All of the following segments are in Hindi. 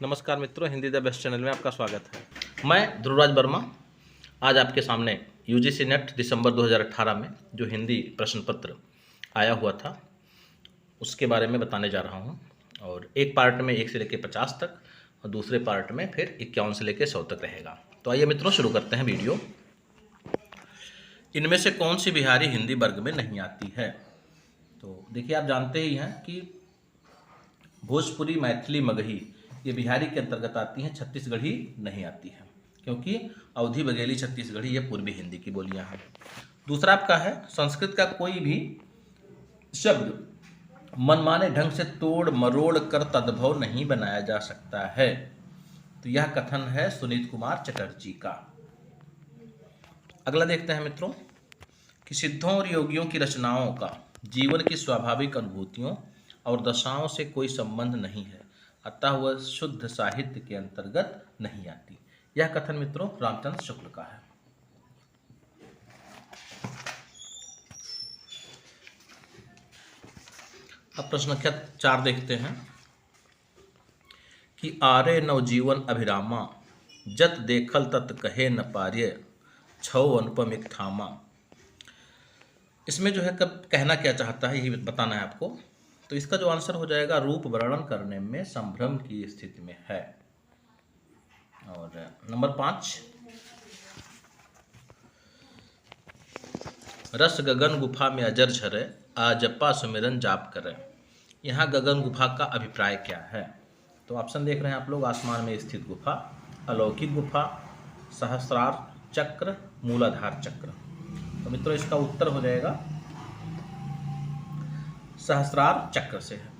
नमस्कार मित्रों, हिंदी द बेस्ट चैनल में आपका स्वागत है। मैं ध्रुवराज वर्मा आज आपके सामने यूजीसी नेट दिसंबर 2018 में जो हिंदी प्रश्न पत्र आया हुआ था उसके बारे में बताने जा रहा हूं। और एक पार्ट में 1 से लेकर 50 तक और दूसरे पार्ट में फिर 51 से लेकर 100 तक रहेगा। तो आइए मित्रों शुरू करते हैं वीडियो। इनमें से कौन सी बिहारी हिंदी वर्ग में नहीं आती है? तो देखिए, आप जानते ही हैं कि भोजपुरी, मैथिली, मगही ये बिहारी के अंतर्गत आती हैं, छत्तीसगढ़ी नहीं आती है, क्योंकि अवधी, बघेली, छत्तीसगढ़ी ये पूर्वी हिंदी की बोलियां हैं। दूसरा आपका है, संस्कृत का कोई भी शब्द मनमाने ढंग से तोड़ मरोड़ कर तद्भव नहीं बनाया जा सकता है। तो यह कथन है सुनीत कुमार चटर्जी का। अगला देखते हैं मित्रों कि सिद्धों और योगियों की रचनाओं का जीवन की स्वाभाविक अनुभूतियों और दशाओं से कोई संबंध नहीं है, अतः वह शुद्ध साहित्य के अंतर्गत नहीं आती। यह कथन मित्रों रामचंद्र शुक्ल का है। अब प्रश्न संख्या 4 देखते हैं कि आरे नवजीवन अभिरामा, जत देखल तत कहे न पार्य, छौ अनुपम एक थामा। इसमें जो है कब कहना क्या चाहता है, यही बताना है आपको। तो इसका जो आंसर हो जाएगा, रूप वर्णन करने में संभ्रम की स्थिति में है। और नंबर 5, रस गगन गुफा में अजर झरे, आजपा सुमिरन जाप करे। यहाँ गगन गुफा का अभिप्राय क्या है? तो ऑप्शन देख रहे हैं आप लोग, आसमान में स्थित गुफा, अलौकिक गुफा, सहस्रार चक्र, मूलाधार चक्र। तो मित्रों इसका उत्तर हो जाएगा सहस्रार चक्र से है।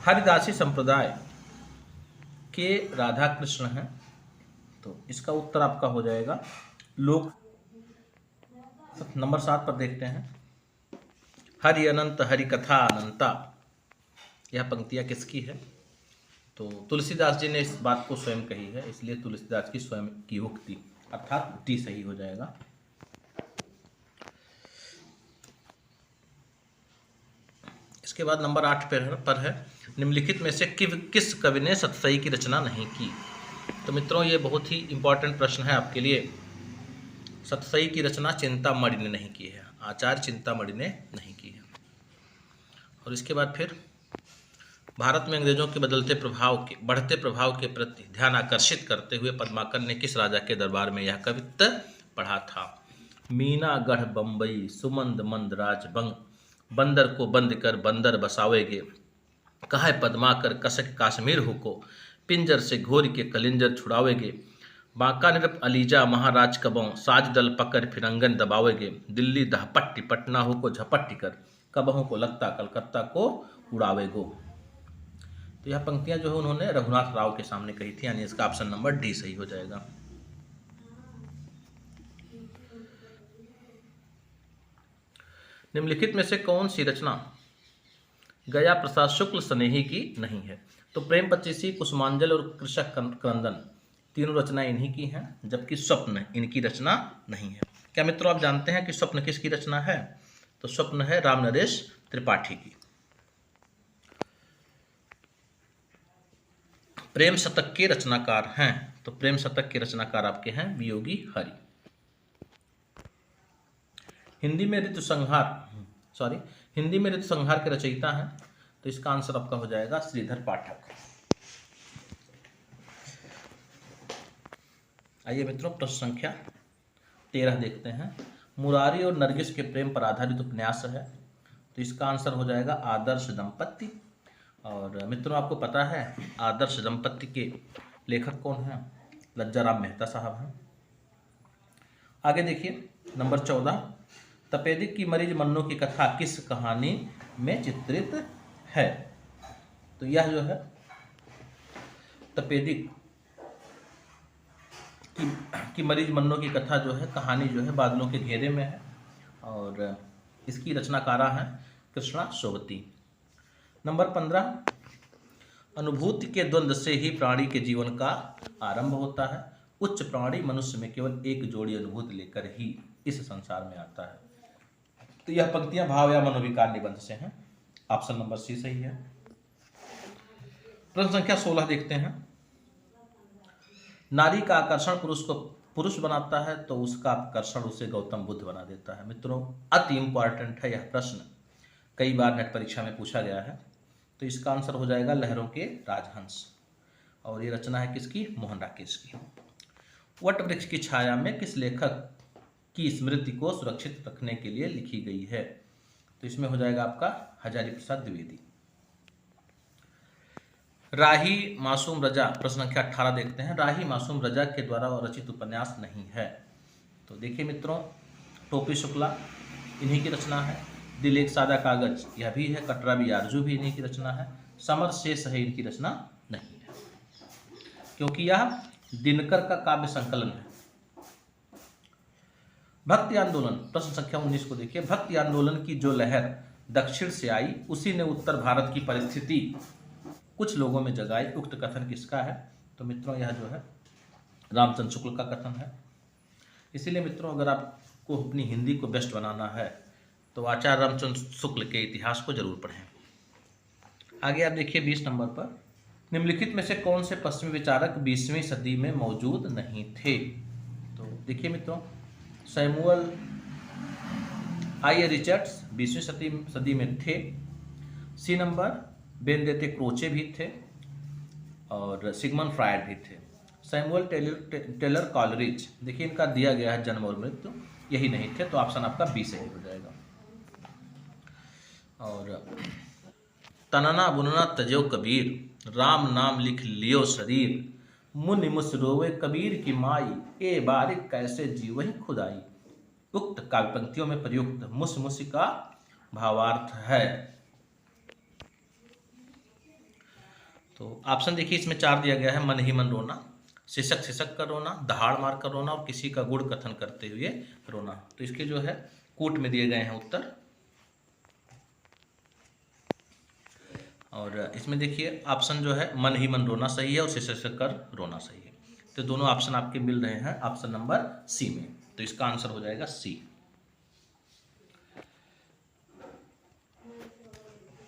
हरिदासी संप्रदाय के राधा कृष्ण हैं, तो इसका उत्तर आपका हो जाएगा लोक। नंबर 7 पर देखते हैं, हरि अनंत हरि कथा अनंता। यह पंक्तियां किसकी है? तो तुलसीदास जी ने इस बात को स्वयं कही है, इसलिए तुलसीदास की स्वयं की उक्ति अर्थात उक्ति सही हो जाएगा। इसके बाद नंबर 8 पर है, निम्नलिखित में से किस कवि ने सतसई की रचना नहीं की? तो मित्रों ये बहुत ही इंपॉर्टेंट प्रश्न है आपके लिए। सतसई की रचना चिंतामणि ने नहीं की है, आचार्य चिंतामणि ने नहीं की है। और इसके बाद फिर भारत में अंग्रेजों के बढ़ते प्रभाव के प्रति ध्यान आकर्षित करते हुए पद्माकर ने किस राजा के दरबार में यह कवित्त पढ़ा था? मीना गढ़ बम्बई सुमंद मंद राजभंग, बंदर को बंद कर बंदर बसावेगे, कहे पद्माकर कसक काश्मीर हो को, पिंजर से घोर के कलिंजर छुड़ावेगे, बांका निरप अलीजा महाराज कबों, साज दल पकड़ फिरंगन दबावेगे, दिल्ली दहपट्टी पटना हो को झपट्टी कर, कबहों को लगता कलकत्ता को उड़ावेगो। तो यह पंक्तियां जो है उन्होंने रघुनाथ राव के सामने कही थी, यानी इसका ऑप्शन नंबर डी सही हो जाएगा। निम्नलिखित में से कौन सी रचना गया प्रसाद शुक्ल स्नेही की नहीं है? तो प्रेम पचीसी, कुसुमांजल और कृषक क्रंदन तीनों रचनाएं इन्हीं की हैं, जबकि स्वप्न इनकी रचना नहीं है। क्या मित्रों आप जानते हैं कि स्वप्न किसकी रचना है? तो स्वप्न है राम नरेश त्रिपाठी की। प्रेम शतक के रचनाकार हैं, तो प्रेम शतक के रचनाकार आपके हैं वियोगी हरि। हिंदी में ऋतु संहार के रचयिता हैं, तो इसका आंसर आपका हो जाएगा श्रीधर पाठक। आइए मित्रों प्रश्न संख्या 13 देखते हैं, मुरारी और नरगिस के प्रेम पर आधारित उपन्यास है, तो इसका आंसर हो जाएगा आदर्श दंपत्ति। और मित्रों आपको पता है आदर्श दंपत्ति के लेखक कौन हैं? लज्जाराम मेहता साहब हैं। आगे देखिए नंबर 14, तपेदिक की मरीज मन्नू की कथा किस कहानी में चित्रित है? तो यह जो है तपेदिक की मरीज मन्नू की कथा जो है, कहानी जो है बादलों के घेरे में है, और इसकी रचनाकारा हैं कृष्णा सोबती। नंबर 15, अनुभूति के द्वंद्व से ही प्राणी के जीवन का आरंभ होता है, उच्च प्राणी मनुष्य में केवल एक जोड़ी अनुभूति लेकर ही इस संसार में आता है। तो यह पंक्तियां भाव या मनोविकार निबंध से हैं, ऑप्शन नंबर सी सही है। प्रश्न संख्या 16 देखते हैं। नारी का आकर्षण पुरुष को पुरुष बनाता है तो उसका आकर्षण उसे गौतम बुद्ध बना देता है। मित्रों, अति इंपॉर्टेंट है यह प्रश्न, कई बार नेट परीक्षा में पूछा गया है। तो इसका आंसर हो जाएगा लहरों के राजहंस, और ये रचना है किसकी? मोहन राकेश की। वट वृक्ष की छाया में किस लेखक की स्मृति को सुरक्षित रखने के लिए लिखी गई है? तो इसमें हो जाएगा आपका हजारी प्रसाद द्विवेदी। राही मासूम रजा, प्रश्न संख्या 18 देखते हैं। राही मासूम रजा के द्वारा रचित उपन्यास नहीं है। तो देखिए मित्रों, टोपी शुक्ला इन्हीं की रचना है। दिल एक सादा कागज यह भी है। कटरा भी आरजू भी इन्हीं की रचना है। समर शेष है इनकी रचना नहीं है, क्योंकि यह दिनकर का काव्य संकलन है। भक्ति आंदोलन, प्रश्न संख्या 19 को देखिए। भक्ति आंदोलन की जो लहर दक्षिण से आई उसी ने उत्तर भारत की परिस्थिति कुछ लोगों में जगाई। उक्त कथन किसका है? तो मित्रों यह जो है रामचंद्र शुक्ल का कथन है। इसीलिए मित्रों, अगर आपको अपनी हिंदी को बेस्ट बनाना है तो आचार्य रामचंद्र शुक्ल के इतिहास को जरूर पढ़ें। आगे आप देखिए 20 नंबर पर, निम्नलिखित में से कौन से पश्चिमी विचारक 20वीं सदी में मौजूद नहीं थे? तो देखिए मित्रों, सैमुअल आई रिचर्ड्स 20वीं सदी में थे। सी नंबर, बेनेडिक्ट क्रोचे भी थे और सिगमंड फ्रायड भी थे। सैमुअल टेलर कॉलरिज, देखिए इनका दिया गया है जन्म और मृत्यु, यही नहीं थे। तो ऑप्शन आपका बी सही हो जाएगा। और तनना बुनना तजो कबीर, राम नाम लिख लियो शरीर, मुनि मुस रोवे कबीर की माई, ए बारिक कैसे जीवहि खुदाई। उक्त काव्य पंक्तियों में प्रयुक्त मुस मुस का भावार्थ है। तो ऑप्शन देखिए, इसमें 4 दिया गया है। मन ही मन रोना, सिसक सिसक कर रोना, दहाड़ मार कर रोना और किसी का गुण कथन करते हुए रोना। तो इसके जो है कूट में दिए गए हैं उत्तर। और इसमें देखिए ऑप्शन जो है मन ही मन रोना सही है और सिसक सिसक कर रोना सही है। तो दोनों ऑप्शन आपके मिल रहे हैं ऑप्शन नंबर सी में। तो इसका आंसर हो जाएगा सी।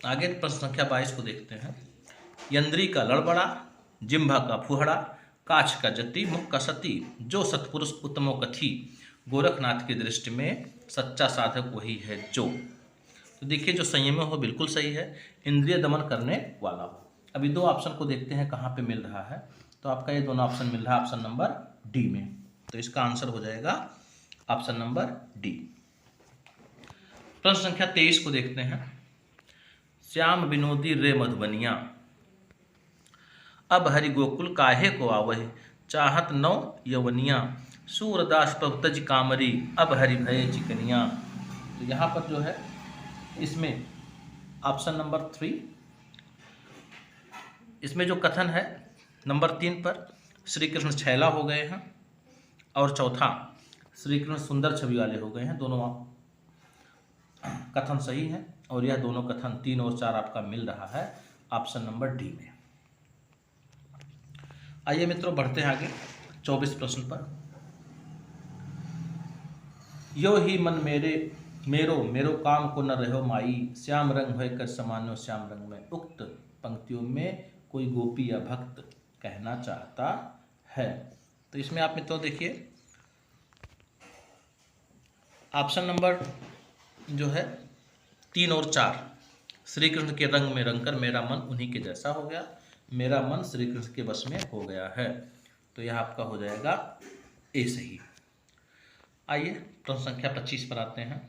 आगे प्रश्न संख्या 22 को देखते हैं। यंद्री का लड़बड़ा, जिम्भा का फुहड़ा, काछ का जति, मुख का सती, जो सतपुरुष उत्तमो कथी, गोरखनाथ की दृष्टि में सच्चा साधक वही है जो। तो देखिए, जो संयमी हो बिल्कुल सही है, इंद्रिय दमन करने वाला हो। अभी 2 ऑप्शन को देखते हैं कहाँ पे मिल रहा है। तो आपका ये दोनों ऑप्शन मिल रहा है ऑप्शन नंबर डी में। तो इसका आंसर हो जाएगा ऑप्शन नंबर डी। प्रश्न संख्या 23 को देखते हैं। श्याम विनोदी रे मधुबनिया, अब हरि गोकुल काहे को आवहि, चाहत नौ यवनिया, सूरदास प्रभु तज कामरी, अब हरि भय चिकनिया। तो यहाँ पर जो है इसमें ऑप्शन नंबर 3, इसमें जो कथन है नंबर 3 पर श्री कृष्ण छैला हो गए हैं और चौथा श्री कृष्ण सुंदर छवि वाले हो गए हैं। दोनों कथन सही है और यह दोनों कथन 3 और 4 आपका मिल रहा है ऑप्शन नंबर डी में। आइए मित्रों बढ़ते हैं आगे 24 प्रश्न पर। यो ही मन मेरे मेरो मेरो काम को न रहो माई, श्याम रंग होय कर समानो श्याम रंग में। उक्त पंक्तियों में कोई गोपी या भक्त कहना चाहता है। तो इसमें आप मित्रों देखिए ऑप्शन नंबर जो है 3 और 4, श्री कृष्ण के रंग में रंग कर मेरा मन उन्हीं के जैसा हो गया, मेरा मन श्री कृष्ण के वश में हो गया है। तो यह आपका हो जाएगा ए सही। आइए प्रश्न संख्या 25 पर आते हैं।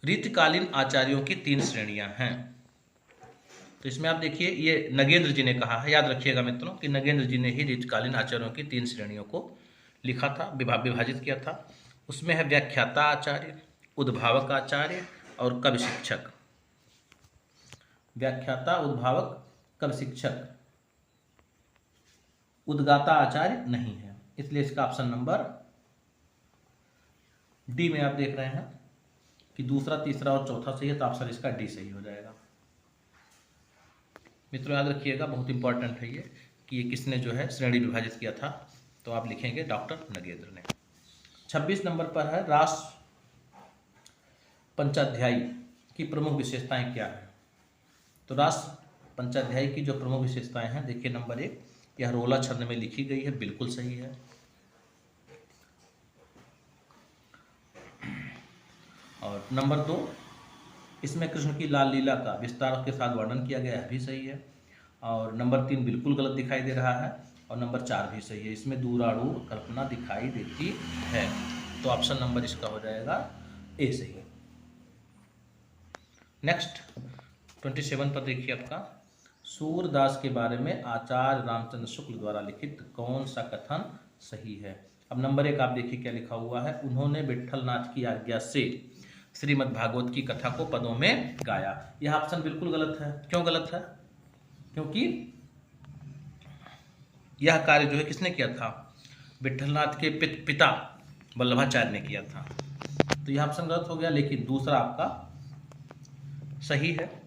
रीतिकालीन आचार्यों की 3 श्रेणियां हैं। तो इसमें आप देखिए ये नगेंद्र जी ने कहा है, याद रखिएगा मित्रों कि नगेंद्र जी ने ही रीतिकालीन आचार्यों की 3 श्रेणियों को लिखा था, विभाजित किया था। उसमें है व्याख्याता आचार्य, उद्भावक आचार्य और कवि शिक्षक। व्याख्याता, उद्भावक, कवि शिक्षक, उद्गाता आचार्य नहीं है, इसलिए इसका ऑप्शन नंबर डी में आप देख रहे हैं कि दूसरा, तीसरा और चौथा सही है। तो ऑप्शन इसका डी सही हो जाएगा। मित्रों याद रखिएगा, बहुत इंपॉर्टेंट है ये कि ये किसने जो है श्रेणी विभाजित किया था। तो आप लिखेंगे डॉक्टर नगेंद्र ने। 26 नंबर पर है रास पंचाध्यायी की प्रमुख विशेषताएं क्या है। तो राष्ट्र पंचाध्यायी की जो प्रमुख विशेषताएं हैं, देखिए नंबर 1, यह रोला छंद में लिखी गई है, बिल्कुल सही है। और नंबर 2, इसमें कृष्ण की लाल लीला का विस्तार के साथ वर्णन किया गया है, भी सही है। और नंबर 3 बिल्कुल गलत दिखाई दे रहा है, और नंबर 4 भी सही है, इसमें दूराड़ू कल्पना दिखाई देती है। तो ऑप्शन नंबर इसका हो जाएगा ए सही है। नेक्स्ट 27 पर देखिए आपका, सूरदास के बारे में आचार्य रामचंद्र शुक्ल द्वारा लिखित कौन सा कथन सही है। अब नंबर 1 आप देखिए क्या लिखा हुआ है, उन्होंने विट्ठलनाथ की आज्ञा से श्रीमद् भागवत की कथा को पदों में गाया। यह ऑप्शन बिल्कुल गलत है। क्यों गलत है? क्योंकि यह कार्य जो है किसने किया था? विट्ठलनाथ के पिता वल्लभाचार्य ने किया था। तो यह ऑप्शन गलत हो गया, लेकिन दूसरा आपका सही है।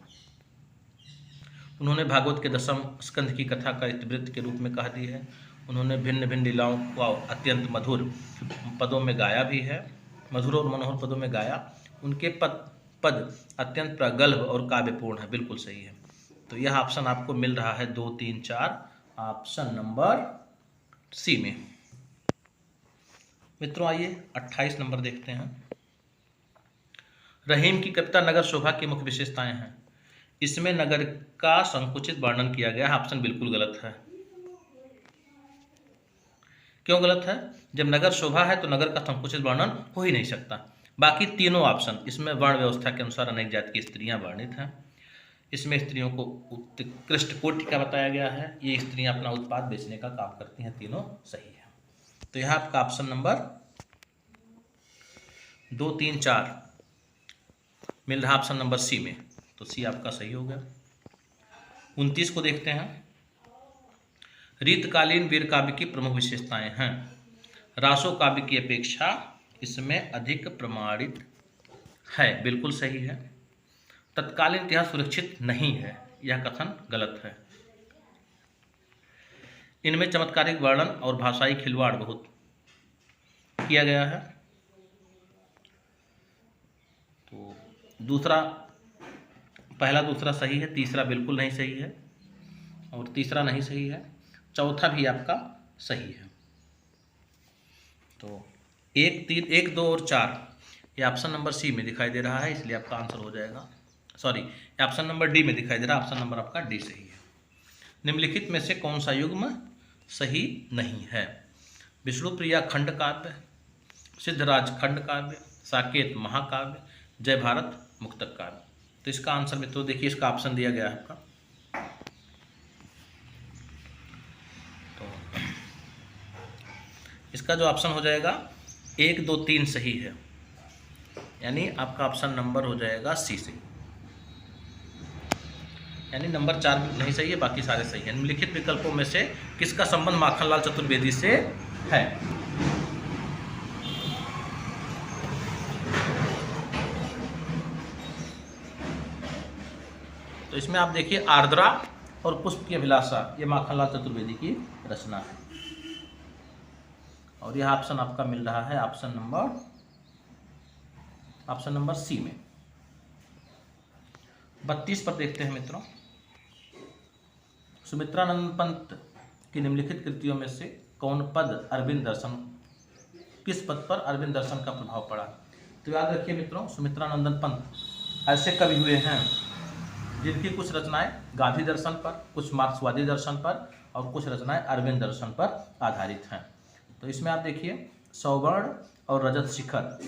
उन्होंने भागवत के 10वें स्कंध की कथा का इतिवृत्त के रूप में कह दी है। उन्होंने भिन्न भिन्न लीलाओं को अत्यंत मधुर पदों में गाया भी है, मधुर और मनोहर पदों में गाया। उनके पद अत्यंत प्रगल्भ और काव्यपूर्ण है, बिल्कुल सही है। तो यह ऑप्शन आपको मिल रहा है 2, 3, 4, ऑप्शन नंबर सी में। मित्रों आइए 28 नंबर देखते हैं। रहीम की कविता नगर शोभा की मुख्य विशेषताएं हैं। इसमें नगर का संकुचित वर्णन किया गया है, ऑप्शन बिल्कुल गलत है। क्यों गलत है? जब नगर शोभा है तो नगर का संकुचित वर्णन हो ही नहीं सकता। बाकी तीनों ऑप्शन, इसमें वर्ण व्यवस्था के अनुसार अनेक जाति की स्त्रियां वर्णित हैं, इसमें स्त्रियों को उत्कृष्ट कोटि का बताया गया है, ये स्त्रियां अपना उत्पाद बेचने का काम करती हैं, तीनों सही है। तो यह आपका ऑप्शन नंबर 2, 3, 4 मिल रहा ऑप्शन नंबर सी में, तो सी आपका सही हो गया। 29 को देखते हैं। रीतकालीन वीर काव्य की प्रमुख विशेषताएं हैं। रासो काव्य की अपेक्षा इसमें अधिक प्रमाणित है, बिल्कुल सही है। तत्कालीन इतिहास सुरक्षित नहीं है, यह कथन गलत है। इनमें चमत्कारिक वर्णन और भाषाई खिलवाड़ बहुत किया गया है। तो दूसरा, पहला दूसरा सही है, तीसरा बिल्कुल नहीं सही है, और तीसरा नहीं सही है, चौथा भी आपका सही है। तो 1, 3, 1, 2 और 4 ये ऑप्शन नंबर सी में दिखाई दे रहा है, इसलिए आपका आंसर हो जाएगा, सॉरी ऑप्शन नंबर डी में दिखाई दे रहा है, ऑप्शन नंबर आपका डी सही है। निम्नलिखित में से कौन सा युग्म सही नहीं है? विष्णुप्रिया खंड काव्य, सिद्धराज खंड काव्य, साकेत महाकाव्य, जय भारत मुक्तक काव्य। तो इसका आंसर मित्रों देखिए, इसका ऑप्शन दिया गया है आपका, तो इसका जो ऑप्शन हो जाएगा 1, 2, 3 सही है, यानी आपका ऑप्शन नंबर हो जाएगा सी से, यानी नंबर 4 नहीं सही है, बाकी सारे सही है। निम्नलिखित विकल्पों में से किसका संबंध माखनलाल चतुर्वेदी से है? तो इसमें आप देखिए, आर्द्रा और पुष्प की अभिलाषा ये माखनलाल चतुर्वेदी की रचना है, और यह ऑप्शन आपका मिल रहा है ऑप्शन नंबर सी में। 32 पर देखते हैं मित्रों। सुमित्रानंद पंत की निम्नलिखित कृतियों में से कौन पद अरविंद दर्शन, किस पद पर अरविंद दर्शन का प्रभाव पड़ा? तो याद रखिए मित्रों, सुमित्रानंदन पंत ऐसे कवि हुए हैं जिनकी कुछ रचनाएं गांधी दर्शन पर, कुछ मार्क्सवादी दर्शन पर, और कुछ रचनाएं अरविंद दर्शन पर आधारित हैं। तो इसमें आप देखिए, सौवर्ण और रजत शिखर,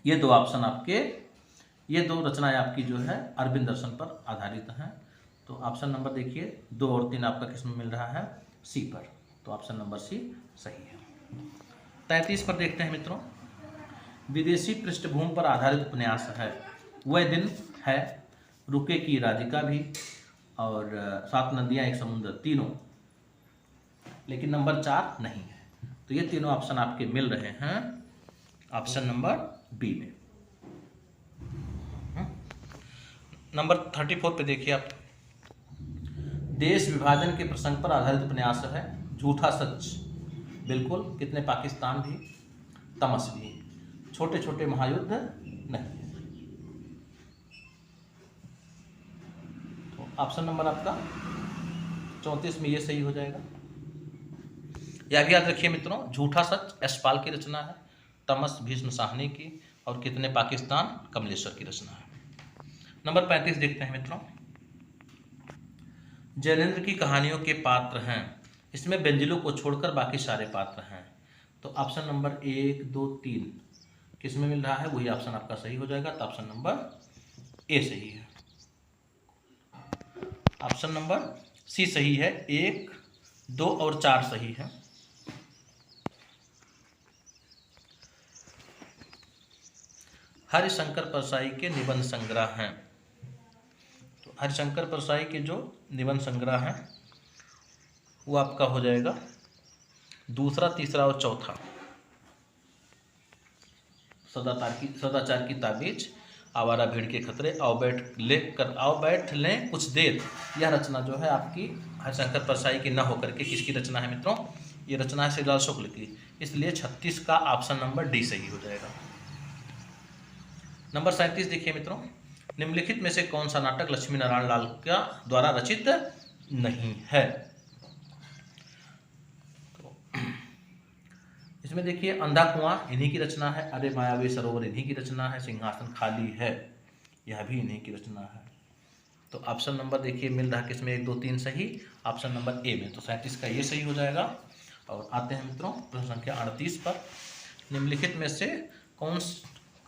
ये दो ऑप्शन आपके, ये दो रचनाएं आपकी जो है अरविंद दर्शन पर आधारित हैं। तो ऑप्शन नंबर देखिए 2 और 3 आपका किस में मिल रहा है? सी पर, तो ऑप्शन नंबर सी सही है। 33 पर देखते हैं मित्रों। विदेशी पृष्ठभूमि पर आधारित उपन्यास है। वह दिन है, रुके की राधिका भी, और 7 नदियाँ एक समुद्र, तीनों, लेकिन नंबर 4 नहीं है। तो ये तीनों ऑप्शन आपके मिल रहे हैं ऑप्शन नंबर बी में। नंबर 34 पे देखिए आप, देश विभाजन के प्रसंग पर आधारित उपन्यास है। झूठा सच, बिल्कुल, कितने पाकिस्तान भी, तमस भी, छोटे छोटे महायुद्ध नहीं है। तो ऑप्शन नंबर आपका 34 में ये सही हो जाएगा। यह भी याद रखिए मित्रों, झूठा सच यशपाल की रचना है, तमस भीष्म साहनी की, और कितने पाकिस्तान कमलेश्वर की रचना है। नंबर 35 देखते हैं मित्रों। जैनेन्द्र की कहानियों के पात्र हैं, इसमें बेंजिलो को छोड़कर बाकी सारे पात्र हैं। तो ऑप्शन नंबर 1, 2, 3 किसमें मिल रहा है, वही ऑप्शन आपका सही हो जाएगा। तो ऑप्शन नंबर ए सही है। ऑप्शन नंबर सी सही है। 1, 2 और 4 सही है। हरिशंकर परसाई के निबंध संग्रह हैं। तो हरिशंकर परसाई के जो निबंध संग्रह हैं वो आपका हो जाएगा दूसरा, तीसरा और चौथा। सदाचार की ताबीज, आवारा भीड़ के खतरे, आओ बैठ लें कुछ देर, यह रचना जो है आपकी हरिशंकर परसाई की न होकर के किसकी रचना है मित्रों, ये रचना है श्रीलाल शुक्ल की। इसलिए 36 का ऑप्शन नंबर डी सही हो जाएगा। नंबर 37 देखिए मित्रों, निम्नलिखित में से कौन सा नाटक लक्ष्मी नारायण लाल का द्वारा रचित नहीं है। तो इसमें देखिए अंधा कुआं इन्हीं की रचना है, अरे मायावी सरोवर इन्हीं की रचना है, सिंहासन खाली है यह भी इन्हीं की रचना है। तो ऑप्शन नंबर देखिए मिल रहा है किसमें, 1, 2, 3 सही, ऑप्शन नंबर ए में। तो 37 का ये सही हो जाएगा। और आते हैं मित्रों प्रश्न संख्या 38 पर। निम्नलिखित में से कौन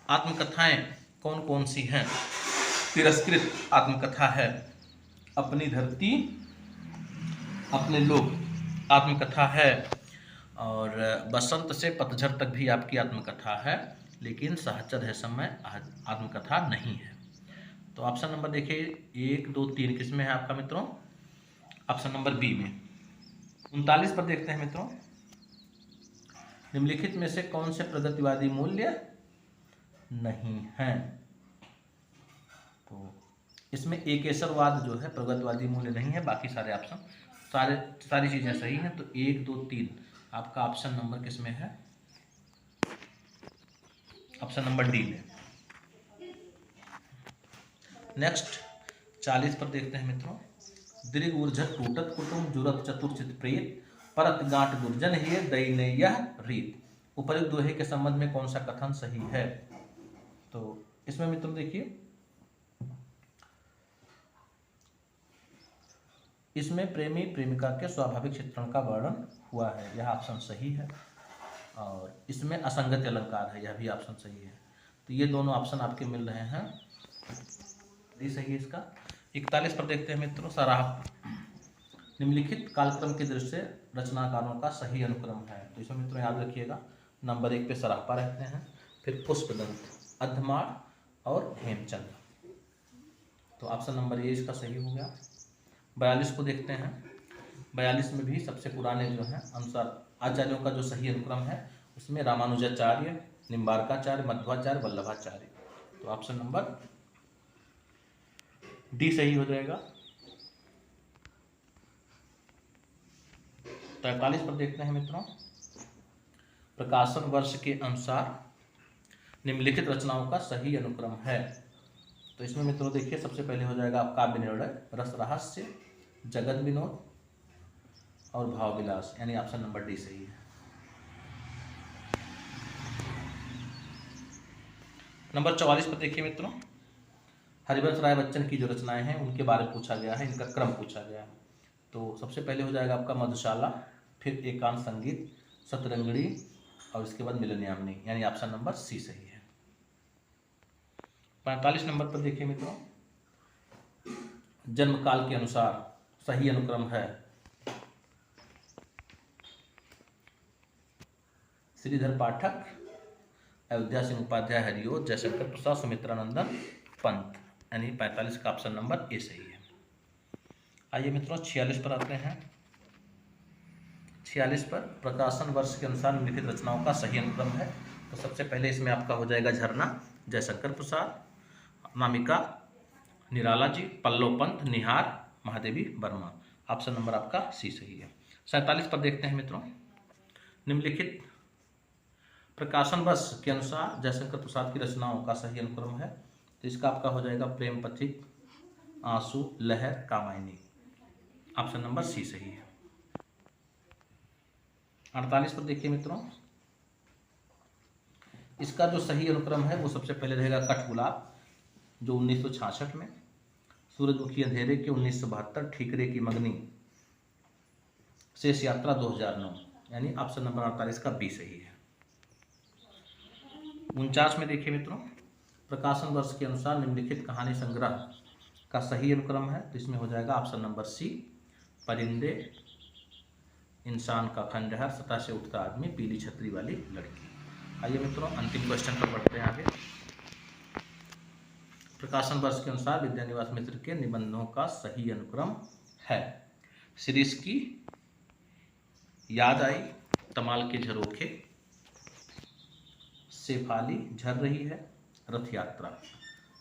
आत्मकथाएं कौन कौन सी हैं। तिरस्कृत आत्मकथा है, अपनी धरती अपने लोग आत्मकथा है, और बसंत से पतझड़ तक भी आपकी आत्मकथा है, लेकिन सहचर है समय आत्मकथा नहीं है। तो ऑप्शन नंबर देखिए 1, 2, 3 किसमें है आपका मित्रों, ऑप्शन नंबर बी में। 39 पर देखते हैं मित्रों, निम्नलिखित में से कौन से प्रगतिवादी मूल्य नहीं है। तो इसमें एकेश्वरवाद जो है प्रगतिवादी मूल्य नहीं है, बाकी सारे ऑप्शन सारी चीजें सही हैं। तो 1, 2, 3 आपका ऑप्शन नंबर किसमें है, ऑप्शन नंबर डी में। नेक्स्ट 40 पर देखते हैं मित्रों, दृग ऊर्झत टूटत कुटुम जुरत चतुर्चित प्रेत, परत गांठ गुर्जन है दैन्य रीत। उपयुक्त दोहे के संबंध में कौन सा कथन सही है। तो इसमें मित्रों देखिए, इसमें प्रेमी प्रेमिका के स्वाभाविक चित्रण का वर्णन हुआ है, यह ऑप्शन सही है। और इसमें असंगत अलंकार है, यह भी ऑप्शन सही है। तो ये दोनों ऑप्शन आपके मिल रहे हैं, ये सही है इसका। 41 पर देखते हैं मित्रों, सराह निम्नलिखित कालक्रम की दृष्टि से रचनाकारों का सही अनुक्रम है। तो इसमें मित्रों याद रखिएगा, नंबर 1 पे सराहपा रहते हैं, फिर पुष्पदंत, अधमाड़ और हेमचंद। तो ऑप्शन नंबर ए इसका सही हो गया। 42 को देखते हैं, 42 में भी सबसे पुराने जो हैं अनुसार आचार्यों का जो सही अनुक्रम है उसमें रामानुजाचार्य, निम्बारकाचार्य, मध्वाचार्य, वल्लभाचार्य। तो ऑप्शन नंबर डी सही हो जाएगा। 43 पर देखते हैं मित्रों, प्रकाशन वर्ष के अनुसार निम्नलिखित रचनाओं का सही अनुक्रम है। तो इसमें मित्रों देखिए सबसे पहले हो जाएगा काव्य निर्णय, रस रहस्य, जगत विनोद और भाव विलास, यानी ऑप्शन नंबर डी सही है। नंबर 44 पर देखिए मित्रों, हरिवंश राय बच्चन की जो रचनाएं हैं उनके बारे में पूछा गया है, इनका क्रम पूछा गया है। तो सबसे पहले हो जाएगा आपका मधुशाला, फिर एकांत संगीत, सतरंगड़ी और इसके बाद मिलनयामिनी, यानी ऑप्शन नंबर सी सही है। 45 नंबर पर देखिए मित्रों, जन्म काल के अनुसार सही अनुक्रम है श्रीधर पाठक, अयोध्या सिंह उपाध्याय, हरिओ, जयशंकर प्रसाद, सुमित्रानंदन पंत, यानी 45 का ऑप्शन नंबर ए सही है। आइए मित्रों 46 पर आते हैं। 46 पर प्रकाशन वर्ष के अनुसार निम्नलिखित रचनाओं का सही अनुक्रम है। तो सबसे पहले इसमें आपका हो जाएगा झरना, जयशंकर प्रसाद, अनामिका, निराला जी, पल्लव पंत, निहार, महादेवी वर्मा। ऑप्शन नंबर आपका सी सही है। 47 पर देखते हैं मित्रों, निम्नलिखित प्रकाशन वर्ष के अनुसार जयशंकर प्रसाद की रचनाओं का सही अनुक्रम है। तो इसका आपका हो जाएगा प्रेम पथिक, आंसू लहर कामायनी। ऑप्शन नंबर सी सही है। 48 पर देखिए मित्रों, इसका जो सही अनुक्रम है वो सबसे पहले रहेगा कठगुलाब जो 1966 में, सूरजमुखी अंधेरे के 1972, ठीकरे की मंगनी, शेष यात्रा 2009, यानी ऑप्शन नंबर 48 का बी सही है। 49 में देखिए मित्रों, प्रकाशन वर्ष के अनुसार निम्नलिखित कहानी संग्रह का सही अनुक्रम है, तो इसमें हो जाएगा ऑप्शन नंबर सी, परिंदे, इंसान का खंडहर, सतह से उठता आदमी, पीली छतरी वाली लड़की। आइए मित्रों अंतिम क्वेश्चन पर बढ़ते हैं आगे। प्रकाशन वर्ष के अनुसार विद्यानिवास मित्र के निबंधों का सही अनुक्रम है। शिरीष की याद आई, तमाल के झरोखे, शेफाली झर रही है, रथ यात्रा।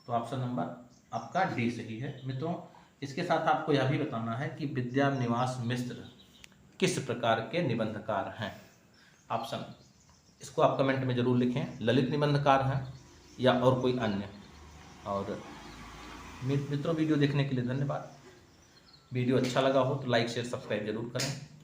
तो ऑप्शन नंबर आपका डी सही है। मित्रों इसके साथ आपको यह भी बताना है कि विद्यानिवास मित्र किस प्रकार के निबंधकार हैं। ऑप्शन इसको आप कमेंट में जरूर लिखें, ललित निबंधकार हैं या और कोई अन्य। और मित्रों वीडियो देखने के लिए धन्यवाद। वीडियो अच्छा लगा हो तो लाइक शेयर सब्सक्राइब जरूर करें।